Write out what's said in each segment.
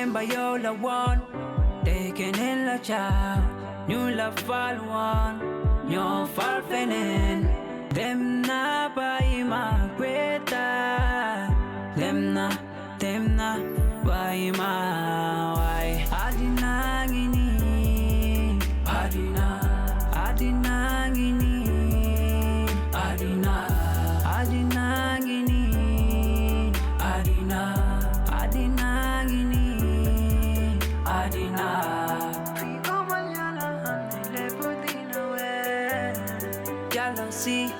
remember you la one. Taken in la child, new la fall one, new fall fenen. Them na buy my greater. Them na buy my why. Adina gini, Adina gini, Adina gini, Adina gini, Adina. Jealousy.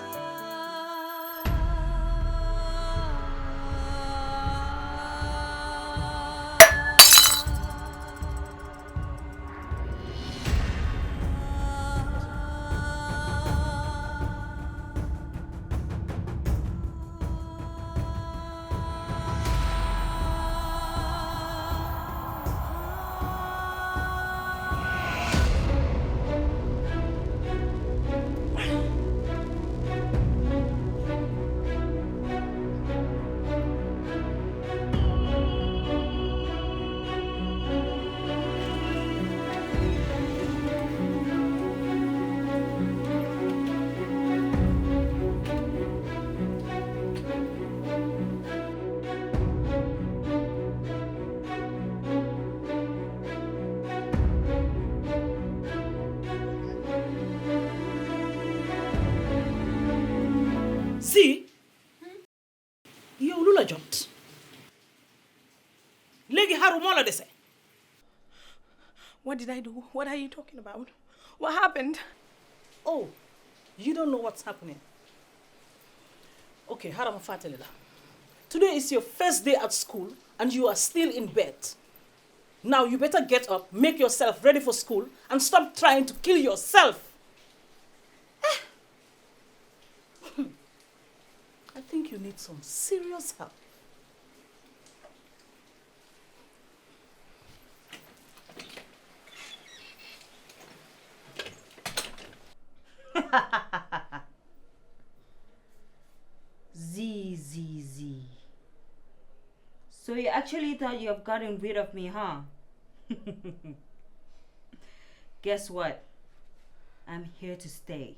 See, yow lu la jot léegi xaru moo la dese. What did I do? What are you talking about? What happened? Oh, you don't know what's happening. Okay, xaaral ma fàttali la. Today is your first day at school and you are still in bed. Now you better get up, make yourself ready for school and stop trying to kill yourself. I think you need some serious help. Z. So you actually thought you have gotten rid of me, huh? Guess what? I'm here to stay.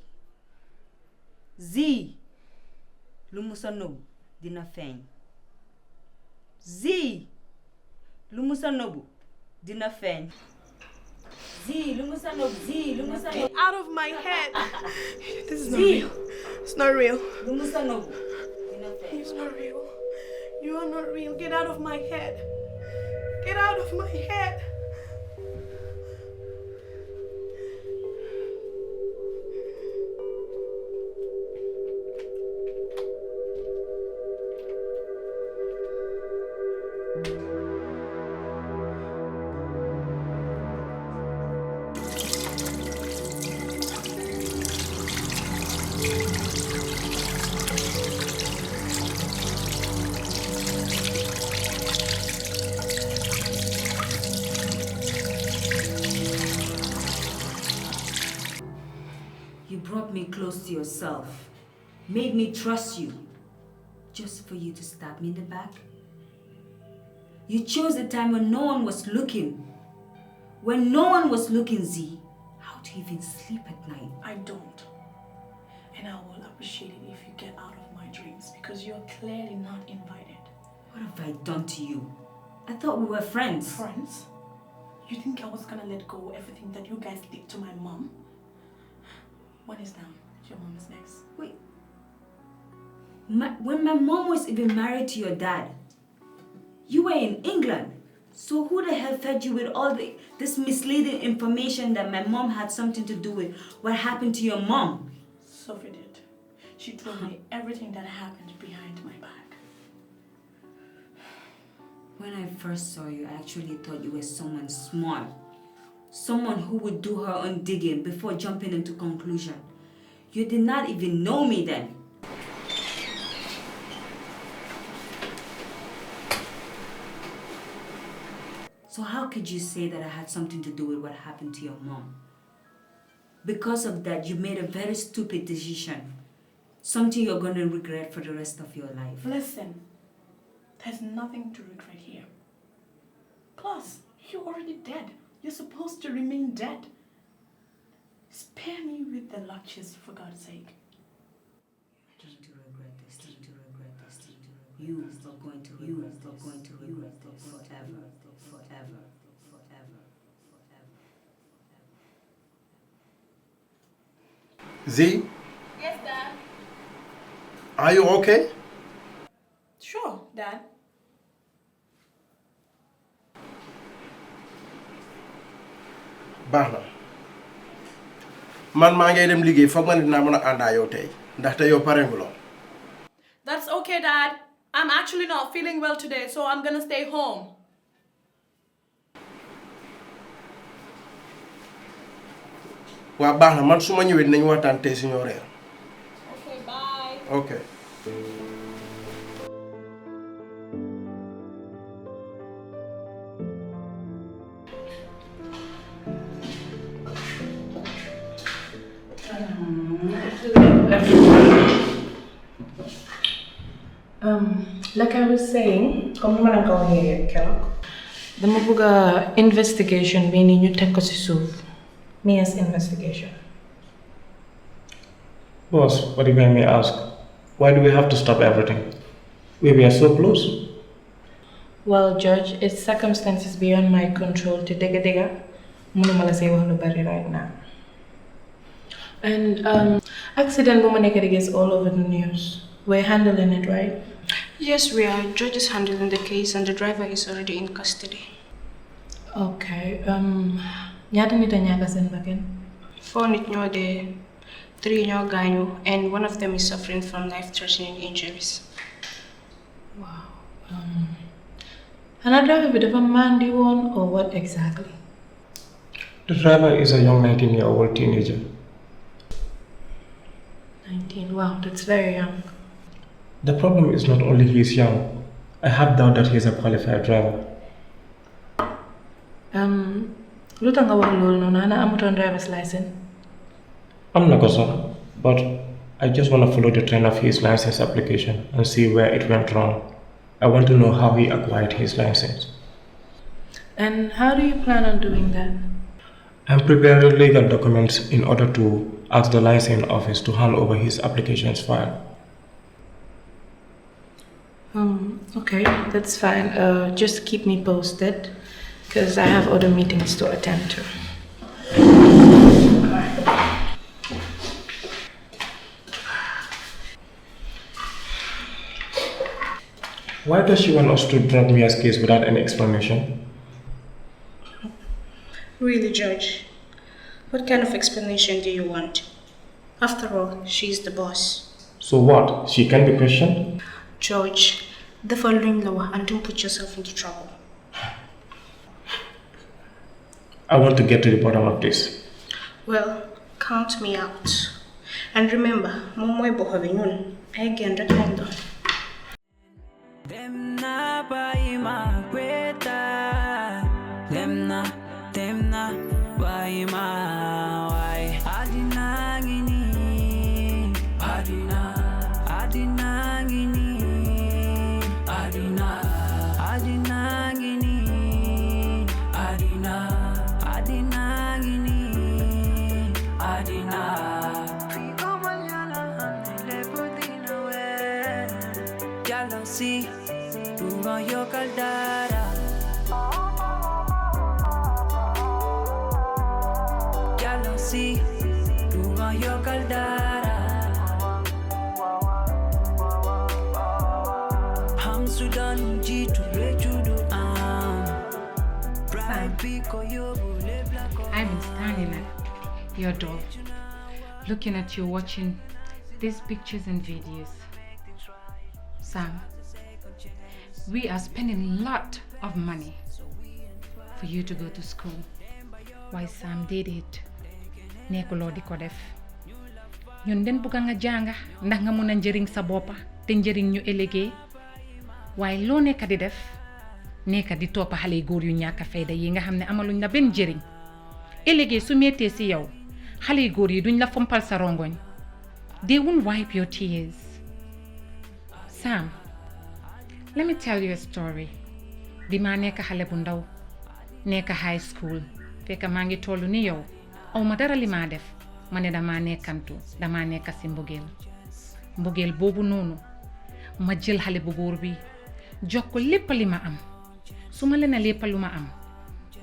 Z. Lumusa nobu dina feñ. Z. Lumusa nobu dina feñ. Z. Lumusa nobu. Z. Lumusa nobu. Get out of my head. This is not real. It's not real. Lumusa nobu dina feñ. It's not real. You are not real. Get out of my head. Get out of my head. You brought me close to yourself, made me trust you, just for you to stab me in the back. You chose a time when no one was looking. When no one was looking, Z, how do you even sleep at night? I don't. And I will appreciate it if you get out of my dreams because you are clearly not invited. What have I done to you? I thought we were friends. Friends? You think I was gonna let go of everything that you guys did to my mom? One is down. Your mom is next. Wait. When my mom was even married to your dad, you were in England. So who the hell fed you with all this misleading information that my mom had something to do with what happened to your mom? Sophie did. She told me everything that happened behind my back. When I first saw you, I actually thought you were someone smart. Someone who would do her own digging before jumping into conclusion. You did not even know me then. So how could you say that I had something to do with what happened to your mom? Because of that, you made a very stupid decision. Something you're going to regret for the rest of your life. Listen, there's nothing to regret here. Plus, you're already dead. You're supposed to remain dead. Spare me with the luscious, for God's sake. You're going to regret this. You are going to regret this forever. Z? Yes, Dad. Are you okay? Sure, Dad. Baax na man maa ngay dem liggéey foog ma ne dinaa mën a àndaa yow tey ndaxte yow pare nguloo. That's okay, Dad. I'm actually not feeling well today, so I'm gonna stay home. waa baax na man su ma ñëwee dinañu waxtaan tey suñu reer. Okay, bye. Okay. Like I was saying, come on, go here, Kellogg. The Mabuga investigation meaning you take us to Mia's investigation. Boss, what if I may ask? Why do we have to stop everything? We are so close. Well, Judge, it's circumstances beyond my control to dig. Munumala say right now. And accident woman is all over the news. We're handling it, right? Yes, we are. Judge is handling the case and the driver is already in custody. Okay. Nyata nita nyaga sen baken? 4 nit ñoo dee, 3 ñoo gaañu, and 1 of them is suffering from life-threatening injuries. Wow. And I drive a bit of a mandy one, or what exactly? The driver is a young 19-year-old teenager. 19. Wow, that's very young. The problem is not only he is young. I have doubt that he is a qualified driver. Lutanga wax lol non ana amuton driver's license. I'm not sure, but I just want to follow the trend of his license application and see where it went wrong. I want to know how he acquired his license. And how do you plan on doing that? I'm preparing legal documents in order to ask the license office to hand over his applications file. Okay, that's fine. Just keep me posted, because I have other meetings to attend to. Why does she want us to drop Mia's case without any explanation? Really, Judge? What kind of explanation do you want? After all, she's the boss. So what? She can be questioned? George, the following law, and don't put yourself into trouble. I want to get to the bottom of this. Well, count me out. And remember, Momoy Bohavinun, again, recommend. Them na buy my greta. Them na buy my why. Adina gini, Adina gini, Adina gini, Adina gini, Adina. Fico mañana le putina we. Jealousy, tu con yo caldara. Jealousy, tu con yo caldara. Ham Sudan jitu rejudu I've been standing at your door, looking at you, watching these pictures and videos. Sam, we are spending a lot of money for you to go to school. Why Sam did it? Nekkuloo di ko def. Ñun den bëgg nga jànga ndax nga mëna njëriñ sa boppa te njëriñ ñu ëllëgee. Waaye loo nekk di def nekk di toppa xale góor yu ñàkk fayda yi nga xam ne amaluñ la benn njëriñ. Ëllëgee su mettee si yow xale góor yi duñ la fompal sa rongoñ. They won't wipe your tears. Sam, let me tell you a story. Bi ma nekk xale bu ndaw nekk high school fekk maa ngi tollu ni yow aw ma dara li maa def ma ne dama nekkantu dama nekk si mbugeel boobu noonu ma jël xale bu góor bi jox ko lépp li ma am su ma leen lépp lu ma am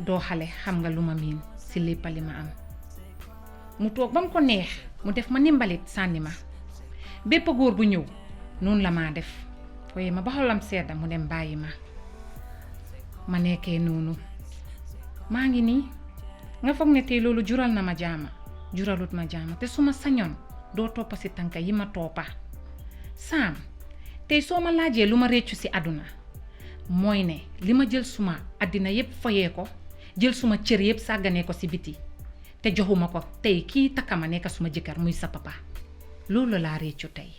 doo xale xam nga lu ma miin si lépp li ma am mu toog ba mu ko neex mu def ma ni mbalit sànni ma bépp góor bu ñëw noonu la maa def waaye ma ba xolam sedda mu dem bàyyi ma nekkee noonu maa ngi nii nga foog ne tey loolu jural na ma jaama juralut ma jaama te su ma sañoon doo toppa si tànka yi ma toppa Sam tey soo ma laajee lu ma réccu si àdduna mooy ne li ma jël suma àddina yépp foyee ko jël suma cër yépp sàgganee ko si biti te joxuma ko tey kii takka ma nekk suma jëkkër muy sa papa loolu laa réccu tey.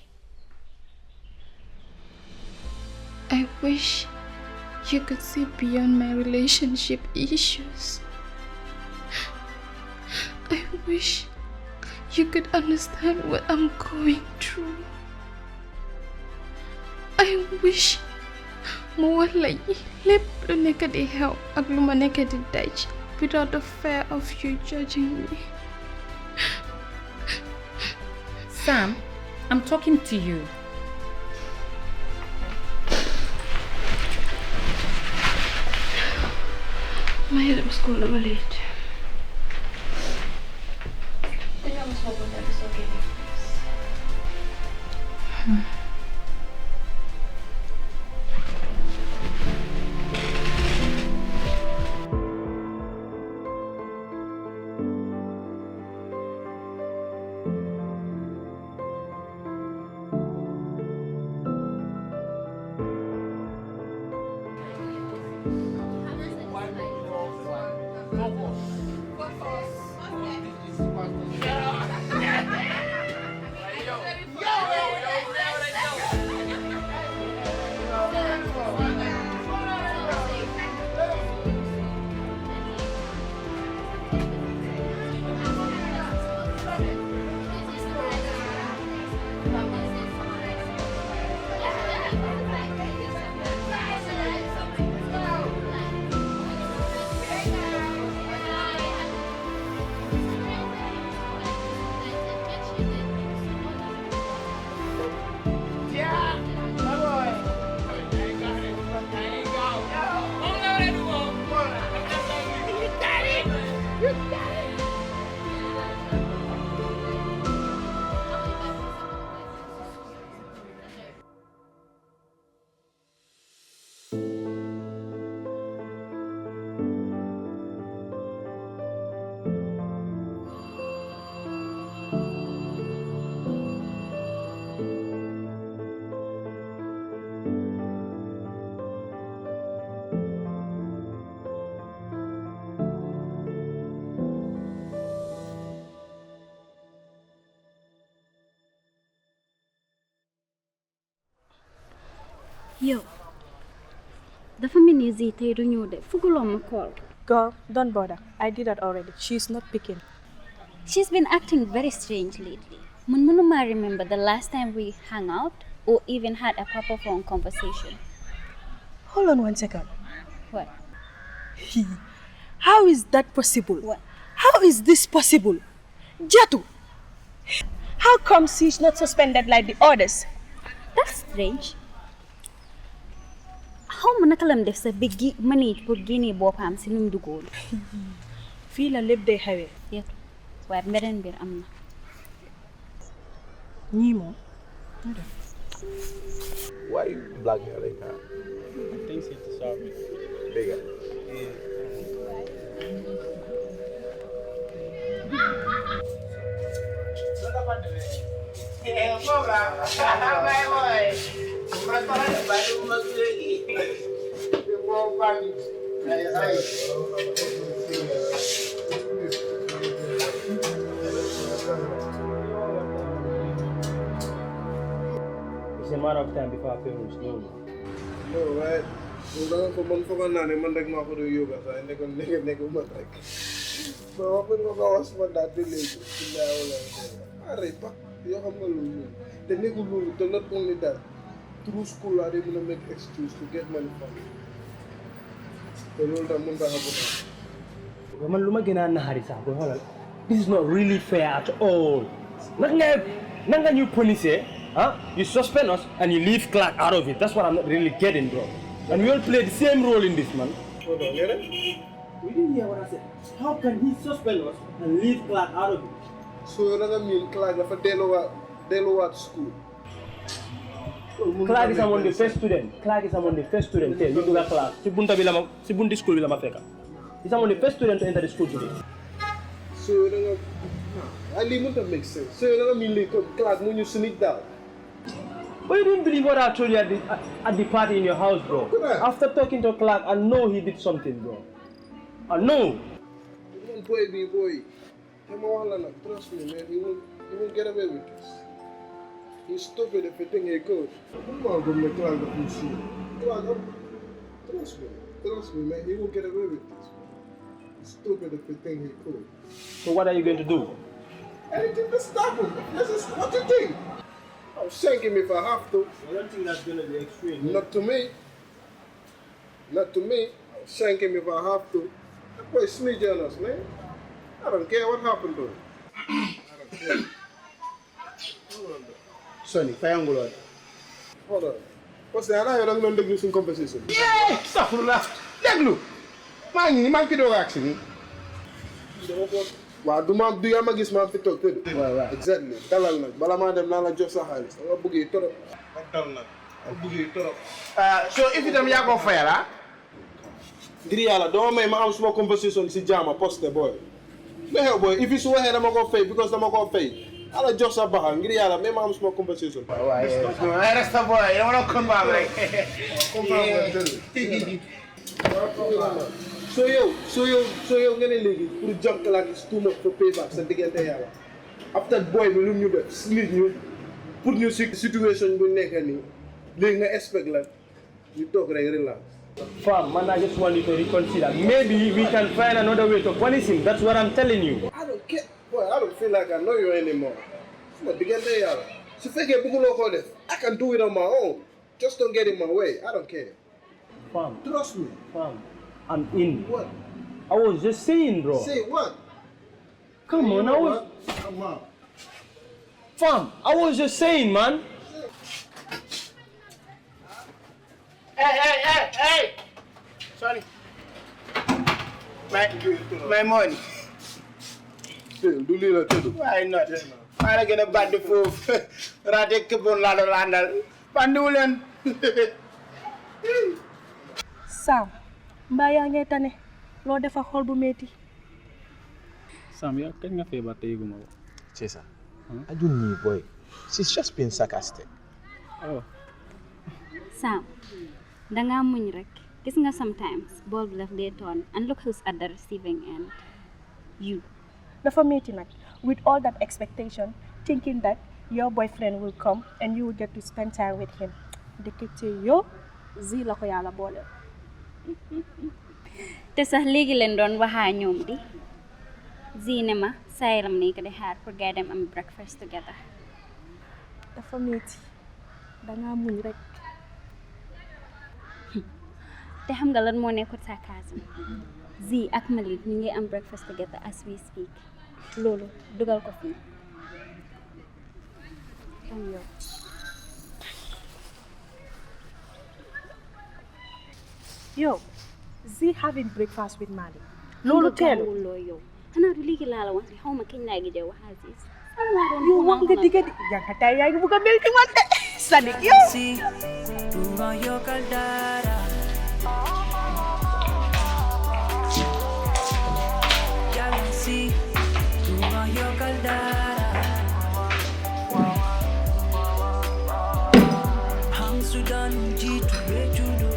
I wish you could see beyond my relationship issues. I wish you could understand what I'm going through. I wish ma wax la lépp lu nekk di xew ak lu ma nekk di daj without the fear of you judging me. Sam, I'm talking to you. Ma dem school dama late. Yo, dafa mel ni Zee tey du ñëw de fuguloo ma call. Girl, don't bother. I did that already. She's not picking. She's been acting very strange lately. Mënuma remember the last time we hung out or even had a proper phone conversation. Hold on 1 second. What? How is that possible? What? How is this possible? Jatu! How come she's not suspended like the others? That's strange. How many kalam def sa big money pour guinea bopam si num dugoon? Fii la lépp day xewee. Yep. Waaye beneen mbir am na. ñii moom. Why you black hair like that? I think it's the sorry. Bigger. It's a matter of time before I finish. No, right? Kung ko man ko na man rek ma ko do yoga sa ne ko ne ko mat rek. Ba ko ko was man dati legi. Sila wala. Are pa yo xam nga lolu. Te ne ko lolu te not only that. Through school are they gonna make excuse to get money from you. Te lolu da mun da hapo. man luma gëna naxari sax boy xolal this is not really fair at all. Nanga ñu police, huh? You suspend us and you leave Clark out of it. That's what I'm not really getting, bro. And we all play the same role in this, man. Hold on, get it? We didn't hear what I said. How can he suspend us and leave Clark out of it? So that mean Clark dafa delluwaat school. Clark is among the first student. Clark is among the first student. Here, you do that class. Si bunti school bi la ma fekka. He's among the first student to enter the school today. So I wouldn't make sense. So you mean like Clark when you sneak down? But you didn't believe what I told you at the party in your house, bro. After talking to Clark, I know he did something, bro. I know. Boy. Trust me, man. He won't get away with this. He's stupid if you think he could. Come on, go make Clark the police. Trust me, man. He won't get away with this. He's stupid if you think he could. So what are you going to do? Anything to stop him. What do you think? I'll shank him if I have to. I don't think that's going to be extreme. Not to me. I'll shank him if I have to. That boy snitch on us, man. I don't care what happened to him. I don't care. Hold on, Sonny, triangular. Hold on. What's that? I don't know the some conversation. Yeah! Safrullah! Deglu! Man ki do accident. Waaw du yaa ma gis ma fi toog tëdd. Waaw exactly dalal nag bala maa dem naa la jox sa xaalis dama bëggee torop. Dal nag dama bëggee torop. So if itam yaa ko fayal ah. Ngir yàlla doo may ma am suma conversation si jaama poste boy. Mais xew boy if su waxee dama ko fay because dama ko fay. Ala jox sa baxa ngir yàlla mais ma am suma conversation. Waaw ay resta boy dama la combat rek. So yow nga ne léegi pour jump Clark is too much for payback sa diggante yàlla after boy bi lu ñu def nit ñu pour ñu situation bu nekk nii léegi nga expect la ñu toog rek relax. Fam, man, I just want you to reconsider. Maybe we can find another way to punish him. That's what I'm telling you. I don't care. Boy, I don't feel like I know you anymore. So diggante yàlla su fekkee bëgguloo ko def I can do it on my own. Just don't get in my way. I don't care. Fam, trust me. Fam, I'm in. What? I was just saying, bro. Say what? Come on, Come on. Fam, I was just saying, man. Hey! Sorry. My money. Still, do little too. Why not? I'm gonna bad the fool. Rade kebon lalo landal. Pandulan. Sam, mbaa yaa ngi tane loo defa xol bu metti. Sam, ya kañ nga feebar te yëguma ko. Cesa, I don't need boy. She's just being sarcastic. Oh. Sam, danga muñ rek. Gis nga sometimes ball left day turn and look who's at the receiving end. You. Dafa metti nag with all that expectation, thinking that your boyfriend will come and you will get to spend time with him. Ndekete yo zi la ko yàlla boole. Te sax léegi leen doon waxaa ñoom di Zine ma sayram ne ko di xaar pour gay dem am breakfast together. Dafa metti danga muñ rek. Te xam nga lan moo nekkut sarcasm. Zi ak Malik ñu ngi am breakfast together as we speak. Loolu dugal ko fii. Am yow. Yo, Z having breakfast with Malik. Lolo tell. Yo. Xana du ligi la wax ni xawma keñ la gëjë wax Aziz. Yo wax nga digga di yang tay yaay bu ko mel ci man de. Sadik yo. Tu va yo caldara. Ya lo sí. Tu va yo caldara. Hang Sudan jitu bejudu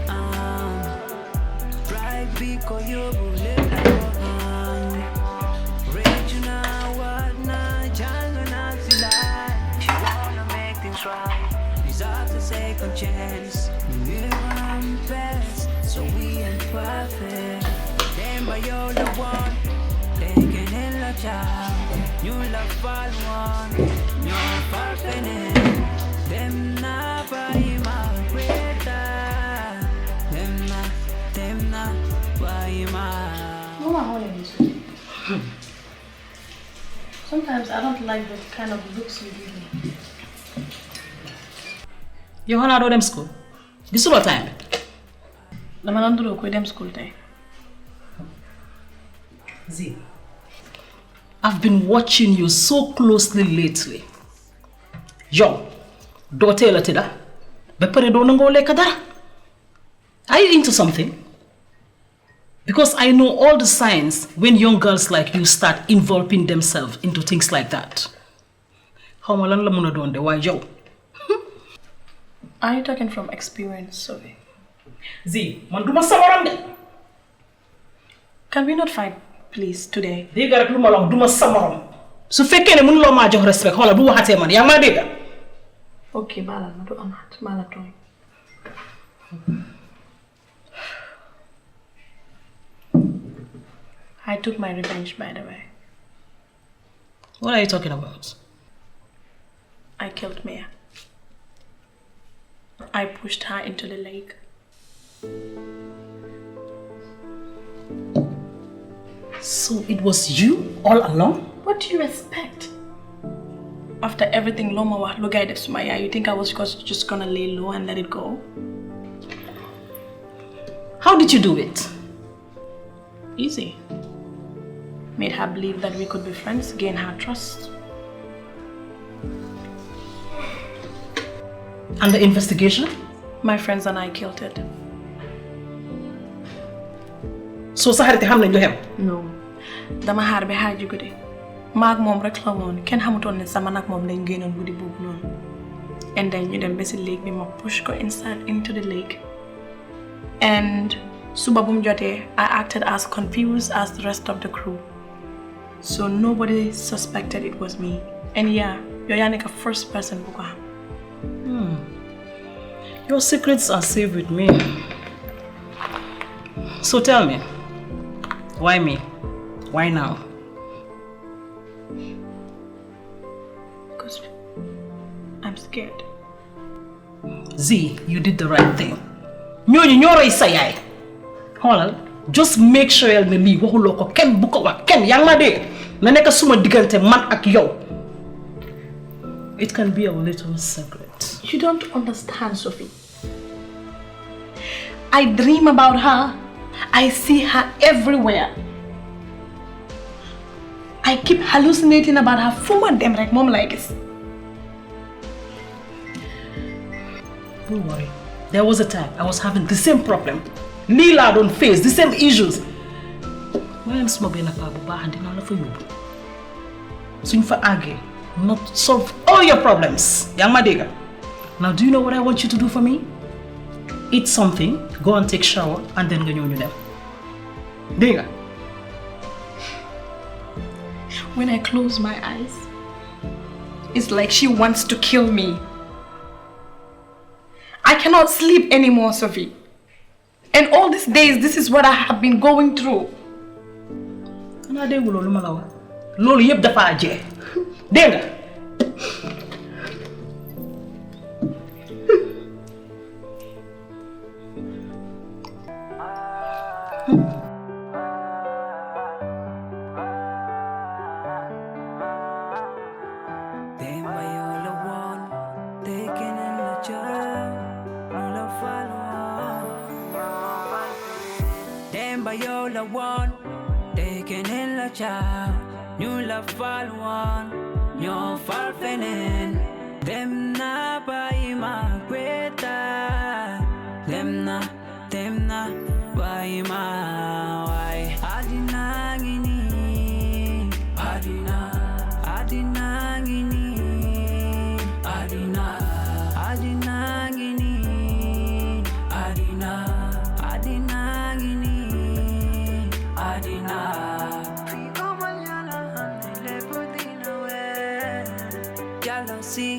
Biko yo bulela regional what na jungle na silai. She wanna make things right. Deserve a second chance. We're one best, so we ain't perfect. Them by you the one, they can in la child. You love fall one, you're perfect. Them na by my greater. Them na. Sometimes I don't like the kind of looks you give me. You wanna do them school? This is what time? I'm not going to school day. Z, I've been watching you so closely lately. Yo, don't tell her that. Bepare don't go like that. Are you into something? Because I know all the signs when young girls like you start involving themselves into things like that. How long la muna donde? Why yo? Are you talking from experience, Sophie? Z, man duma samaram de. Can we not fight, please, today? Dega rek luma long duma samaram. Su fekke ne mun lo ma jox respect xola bu waxate man ya ma dega. Okay, bala ma do amat, mala toy. I took my revenge, by the way. What are you talking about? I killed Mia. I pushed her into the lake. So it was you all along? What do you expect? After everything Loma wa lugay def sumaya, you think I was just gonna lay low and let it go? How did you do it? Easy. Made her believe that we could be friends, gain her trust. And the investigation? My friends and I killed it. So saharite xam nañ lu xew? No. Dama xaar ba xaaju guddi. Maag moom rek la woon kenn xamutoon ne sama nag moom dañ génnoon guddi boobu noonu. And then ñu dem ba si lake bi ma push ko inside into the lake. And suba bu mu jotee, I acted as confused as the rest of the crew. So nobody suspected it was me. And yeah, you're Yannick a first person who got. Your secrets are safe with me. So tell me, why me? Why now? Because I'm scared. Z, you did the right thing. Ñoo rey sa yaay. Xoolal, just make sure ne lii waxuloo ko kenn bu ko wax kenn yaa ngi ma dégg na nekk suma diggante man ak yow. It can be a little secret. You don't understand, Sophie. I dream about her. I see her everywhere. I keep hallucinating about her. Fuma dem rek mom like this. Don't worry. There was a time I was having the same problem. Lila don't face the same issues. When suma bena pa bu baax dina la fa yóbbu. Suñ fa àggee not solve all your problems. Yaa ngi ma dégg. Now do you know what I want you to do for me? Eat something, go and take shower, and then go ñu dem. Dégg nga? When I close my eyes, it's like she wants to kill me. I cannot sleep anymore, Sophie. And all these days, this is what I have been going through. Xanaa déggu loolu ma la wax. Loolu yëpp dafa jeex. Dégg nga? Yola one, taken in la child, new la fall one, new fall fenen, them na by my greater, them na by my why, Adinangini, Adinangini, Adinangini, Adina, Jealousy.